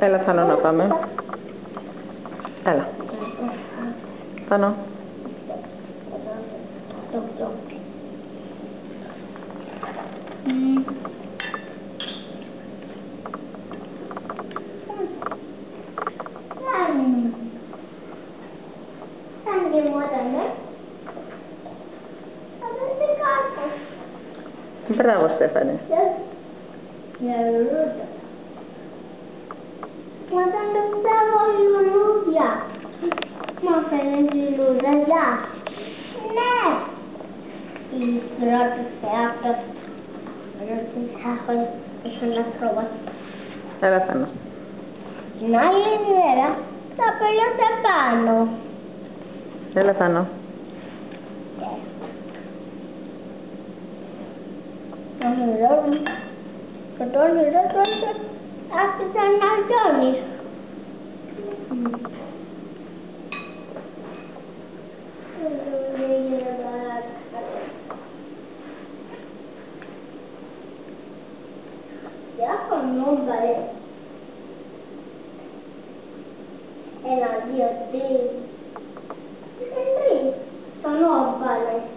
Έλα, Θανό, να πάμε. Έλα. Θανό. Μπράβο, Στέφανη. Μα θα το ψάχνω λουλούδια. Μα θέλεις λουλούδια. Ναι. Ρώτησε αυτός. Ρώτησε αυτός. Είσαι ένας τρόπος. Έλα, Θανό. Την άλλη μέρα θα πέλωσα πάνω. Έλα, Θανό. Και το όνειρο τότε άρχισε να λιώνει. Διαφωνώ, μπαλέ. 1, 2, 3. Είναι 3. Τον όμπαλε.